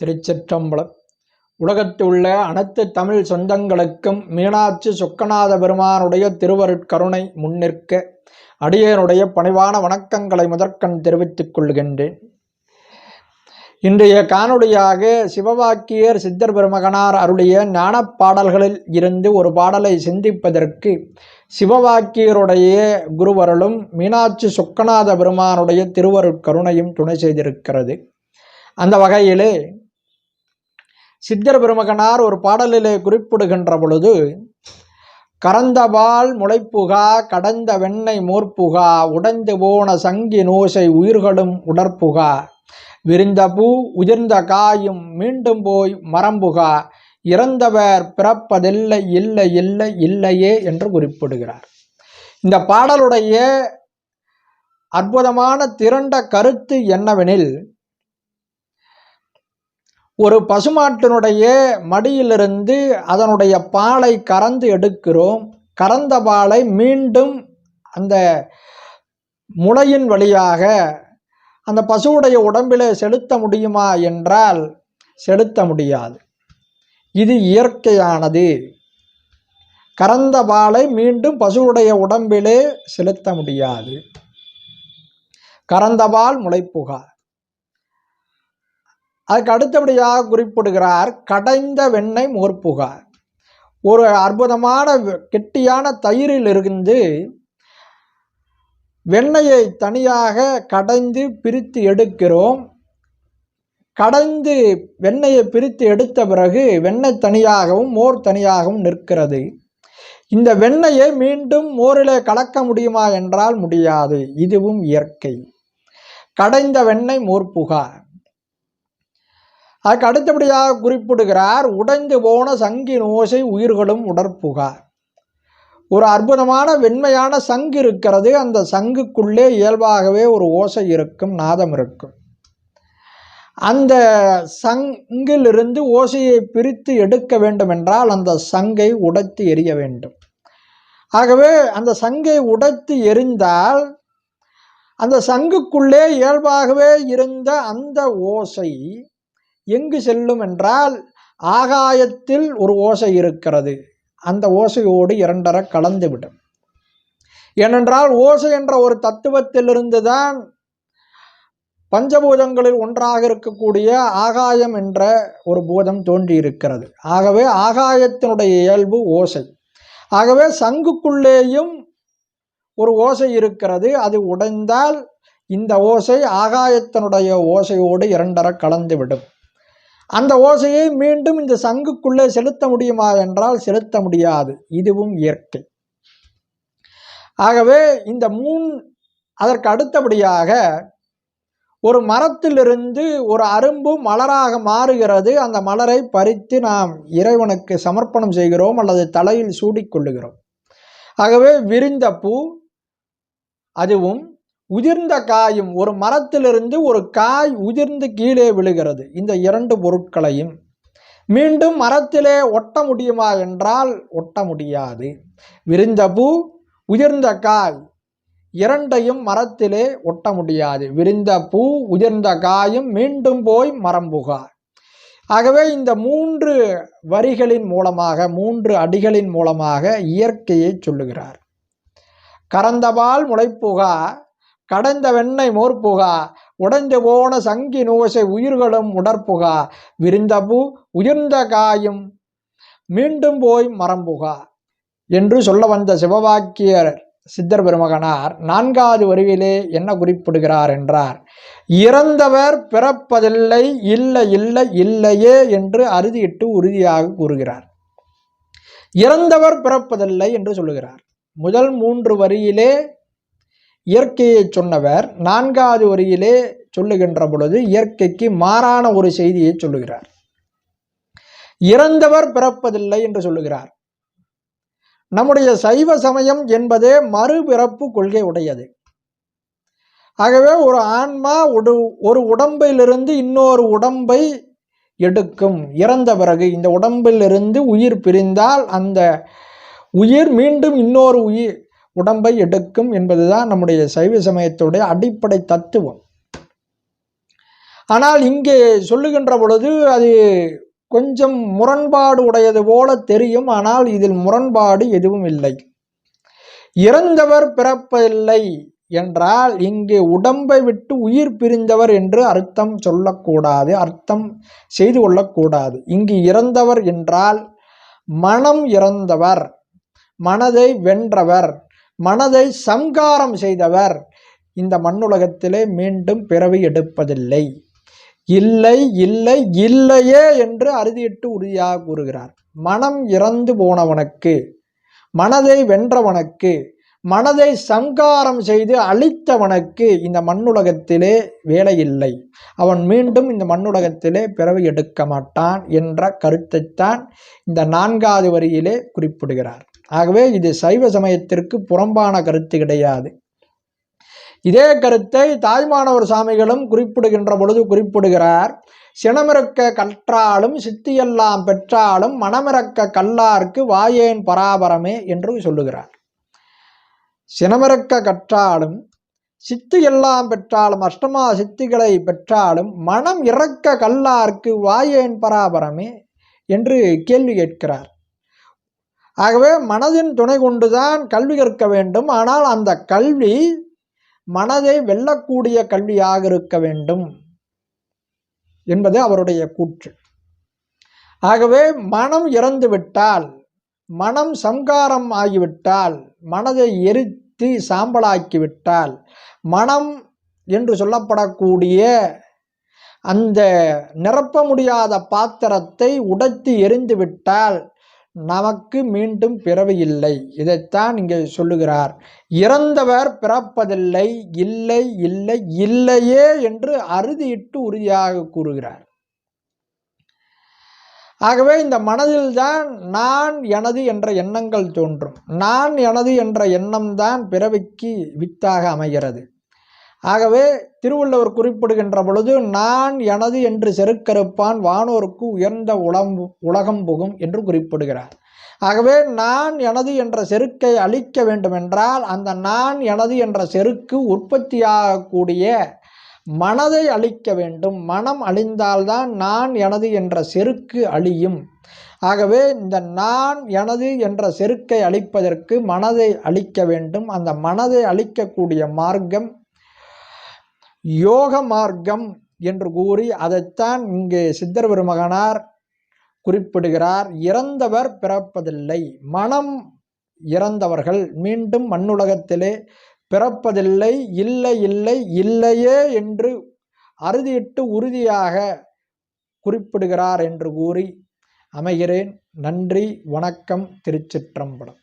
திருச்சிற்றம்பலம். உலகத்தில் உள்ள அனைத்து தமிழ் சொந்தங்களுக்கும் மீனாட்சி சொக்கநாத பெருமானுடைய திருவருட்கருணை முன்னிற்க அடியேனுடைய பணிவான வணக்கங்களை முதற்கண் தெரிவித்துக் கொள்கின்றேன். இன்றைய காணொளியாக சிவவாக்கியர் சித்தர் பெருமகனார் அருளிய ஞானப் பாடல்களில் இருந்து ஒரு பாடலை சிந்திப்பதற்கு சிவவாக்கியருடைய குருவருளும் மீனாட்சி சொக்கநாத பெருமானுடைய திருவருட்கருணையும் துணை செய்திருக்கிறது. அந்த வகையிலே சித்தர் பெருமகனார் ஒரு பாடலிலே குறிப்பிடுகின்ற பொழுது, கறந்தபால் முளைப்புகா கடந்த வெண்ணெய் மோர்ப்புகா உடைந்து போன சங்கி நோசை உயிர்களும் உடற்புகா விரிந்த பூ உதிர்ந்த காயும் மீண்டும் போய் மரம்புகா இறந்தவர் பிறப்பதில்லை இல்லை இல்லை இல்லையே என்று குறிப்பிடுகிறார். இந்த பாடலுடைய அற்புதமான திரண்ட கருத்து என்னவெனில், ஒரு பசுமாட்டினுடைய மடியிலிருந்து அதனுடைய பாலை கறந்து எடுக்கிறோம். கறந்த பாலை மீண்டும் அந்த முளையின் வழியாக அந்த பசுவுடைய உடம்பிலே செலுத்த முடியுமா என்றால் செலுத்த முடியாது. இது இயற்கையானது. கறந்த பாலை மீண்டும் பசுவுடைய உடம்பிலே செலுத்த முடியாது. கறந்த பால் முளைப்புகா. அதுக்கு அடுத்தபடியாக குறிப்பிடுகிறார், கடைந்த வெண்ணெய் மோர்ப்புகா. ஒரு அற்புதமான கெட்டியான தயிரில் இருந்து வெண்ணெயை தனியாக கடைந்து பிரித்து எடுக்கிறோம். கடைந்து வெண்ணெயை பிரித்து எடுத்த பிறகு வெண்ணெய் தனியாகவும் மோர் தனியாகவும் நிற்கிறது. இந்த வெண்ணெயை மீண்டும் மோரிலே கலக்க முடியுமா என்றால் முடியாது. இதுவும் இயற்கை. கடைந்த வெண்ணெய் மோர்ப்புகா. அதுக்கு அடுத்தபடியாக குறிப்பிடுகிறார், உடைந்து போன சங்கின் ஓசை உயிர்களும் உடற்புகா. ஒரு அற்புதமான வெண்மையான சங்கு இருக்கிறது. அந்த சங்குக்குள்ளே இயல்பாகவே ஒரு ஓசை இருக்கும், நாதம் இருக்கும். அந்த சங்கிலிருந்து ஓசையை பிரித்து எடுக்க வேண்டும் என்றால் அந்த சங்கை உடைத்து எறிய வேண்டும். ஆகவே அந்த சங்கை உடைத்து எறிந்தால் அந்த சங்குக்குள்ளே இயல்பாகவே இருந்த அந்த ஓசை எங்கு செல்லும் என்றால், ஆகாயத்தில் ஒரு ஓசை இருக்கிறது. அந்த ஓசையோடு இரண்டரை கலந்துவிடும். ஏனென்றால் ஓசை என்ற ஒரு தத்துவத்திலிருந்து தான் பஞ்சபூதங்களில் ஒன்றாக இருக்கக்கூடிய ஆகாயம் என்ற ஒரு பூதம் தோன்றியிருக்கிறது. ஆகவே ஆகாயத்தினுடைய இயல்பு ஓசை. ஆகவே சங்குக்குள்ளேயும் ஒரு ஓசை இருக்கிறது. அது உடைந்தால் இந்த ஓசை ஆகாயத்தினுடைய ஓசையோடு இரண்டரை கலந்துவிடும். அந்த ஓசையை மீண்டும் இந்த சங்குக்குள்ளே செலுத்த முடியுமா என்றால் செலுத்த முடியாது. இதுவும் இயற்கை. ஆகவே இந்த அதற்கு அடுத்தபடியாக ஒரு மரத்திலிருந்து ஒரு அரும்பு மலராக மாறுகிறது. அந்த மலரை பறித்து நாம் இறைவனுக்கு சமர்ப்பணம் செய்கிறோம் அல்லது தலையில் சூடிக்கொள்ளுகிறோம். ஆகவே விரிந்த பூ, அதுவும் உதிர்ந்த காயும், ஒரு மரத்திலிருந்து ஒரு காய் உதிர்ந்து கீழே விழுகிறது. இந்த இரண்டு பொருட்களையும் மீண்டும் மரத்திலே ஒட்ட முடியுமா என்றால் ஒட்ட முடியாது. விரிந்த பூ, உதிர்ந்த காய் இரண்டையும் மரத்திலே ஒட்ட முடியாது. விரிந்த பூ உதிர்ந்த காயும் மீண்டும் போய் மரம்புகா. ஆகவே இந்த 3 வரிகளின் மூலமாக 3 அடிகளின் மூலமாக இயற்கையை சொல்லுகிறார். கறந்தபால் முளைப்புகா கடந்த வெண்ணெய் மோர்ப்புகா உடைந்து போன சங்கி நோசை உயிர்களும் உடற்புகா விரிந்த பூ உதிர்ந்த காயும் மீண்டும் போய் மரம்புகா என்று சொல்ல வந்த சிவவாக்கியர் சித்தர் பெருமகனார் 4வது வரியிலே என்ன குறிப்பிடுகிறார் என்றார், இறந்தவர் பிறப்பதில்லை இல்லை இல்லை இல்லையே என்று அறுதியிட்டு உறுதியாக கூறுகிறார். இறந்தவர் பிறப்பதில்லை என்று சொல்லுகிறார். முதல் 3 வரியிலே இயற்கையை சொன்னவர் 4வது வரியிலே சொல்லுகின்ற பொழுது இயற்கைக்கு மாறான ஒரு செய்தியை சொல்லுகிறார். இறந்தவர் பிறப்பதில்லை என்று சொல்லுகிறார். நம்முடைய சைவ சமயம் என்பதே மறுபிறப்பு கொள்கை உடையது. ஆகவே ஒரு ஆன்மா ஒரு உடம்பிலிருந்து இன்னொரு உடம்பை எடுக்கும். இறந்த பிறகு இந்த உடம்பிலிருந்து உயிர் பிரிந்தால் அந்த உயிர் மீண்டும் இன்னொரு உடம்பை எடுக்கும் என்பதுதான் நம்முடைய சைவ சமயத்துடைய அடிப்படை தத்துவம். ஆனால் இங்கே சொல்லுகின்ற பொழுது அது கொஞ்சம் முரண்பாடு உடையது போல தெரியும். ஆனால் இதில் முரண்பாடு எதுவும் இல்லை. இறந்தவர் பிறப்பதில்லை என்றால் இங்கே உடம்பை விட்டு உயிர் பிரிந்தவர் என்று அர்த்தம் சொல்லக்கூடாது, அர்த்தம் செய்து கொள்ளக்கூடாது. இங்கு இறந்தவர் என்றால் மனம் இறந்தவர், மனதை வென்றவர், மனதை சம்காரம் செய்தவர் இந்த மண்ணுலகத்திலே மீண்டும் பிறவி எடுப்பதில்லை. இல்லை இல்லை இல்லையே என்று அறுதியிட்டு உறுதியாக கூறுகிறார். மனம் இறந்து போனவனுக்கு, மனதை வென்றவனுக்கு, மனதை சங்காரம் செய்து அழித்தவனுக்கு இந்த மண்ணுலகத்திலே வேலை இல்லை. அவன் மீண்டும் இந்த மண்ணுலகத்திலே பிறவி எடுக்க மாட்டான் என்ற கருத்தைத்தான் இந்த 4வது வரியிலே குறிப்பிடுகிறார். ஆகவே இது சைவ சமயத்திற்கு புறம்பான கருத்து கிடையாது. இதே கருத்தை தாய்மானவர் சாமிகளும் குறிப்பிடுகின்ற பொழுது குறிப்பிடுகிறார். சினமிறக்க கற்றாலும் சித்தியெல்லாம் பெற்றாலும் மனமிறக்க கல்லார்க்கு வாயேன் பராபரமே என்று சொல்லுகிறார். சினமிறக்க கற்றாலும் சித்தி எல்லாம் பெற்றாலும், அஷ்டமா சித்திகளை பெற்றாலும் மனம் இறக்க கல்லார்க்கு வாயேன் பராபரமே என்று கேள்வி கேட்கிறார். ஆகவே மனதின் துணை கொண்டுதான் கல்வி கற்க வேண்டும். ஆனால் அந்த கல்வி மனதை வெல்லக்கூடிய கல்வியாக இருக்க வேண்டும் என்பது அவருடைய கூற்று. ஆகவே மனம் இறந்து விட்டால், மனம் சம்காரம் ஆகிவிட்டால், மனதை எரித்து சாம்பலாக்கிவிட்டால், மனம் என்று சொல்லப்படக்கூடிய அந்த நிரப்ப முடியாத பாத்திரத்தை உடைத்து எரிந்து விட்டால் நமக்கு மீண்டும் பிறவி இல்லை. இதைத்தான் இங்கே சொல்லுகிறார். இறந்தவர் பிறப்பதில்லை, இல்லை இல்லை இல்லையே என்று அறுதியிட்டு உறுதியாக கூறுகிறார். ஆகவே இந்த மனதில்தான் நான் எனது என்ற எண்ணங்கள் தோன்றும். நான் எனது என்ற எண்ணம்தான் பிறவிக்கு வித்தாக அமைகிறது. ஆகவே திருவள்ளுவர் குறிப்பிடுகின்ற பொழுது நான் எனது என்று செருக்கறுப்பான் வானோருக்கு உயர்ந்த உலகம் புகும் என்று குறிப்பிடுகிறார். ஆகவே நான் எனது என்ற செருக்கை அழிக்க வேண்டுமென்றால் அந்த நான் எனது என்ற செருக்கு உற்பத்தியாகக்கூடிய மனதை அழிக்க வேண்டும். மனம் அழிந்தால்தான் நான் எனது என்ற செருக்கு அழியும். ஆகவே இந்த நான் எனது என்ற செருக்கை அழிப்பதற்கு மனதை அழிக்க வேண்டும். அந்த மனதை அழிக்கக்கூடிய மார்க்கம் யோக மார்க்கம் என்று கூறி அதைத்தான் இங்கே சித்தர் பெருமகனார் குறிப்பிடுகிறார். இறந்தவர் பிறப்பதில்லை, மனம் இறந்தவர்கள் மீண்டும் மண்ணுலகத்திலே பிறப்பதில்லை, இல்லை இல்லை இல்லையே என்று அறுதியிட்டு உறுதியாக குறிப்பிடுகிறார் என்று கூறி அமைகிறேன். நன்றி, வணக்கம். திருச்சிற்றம்பலம்.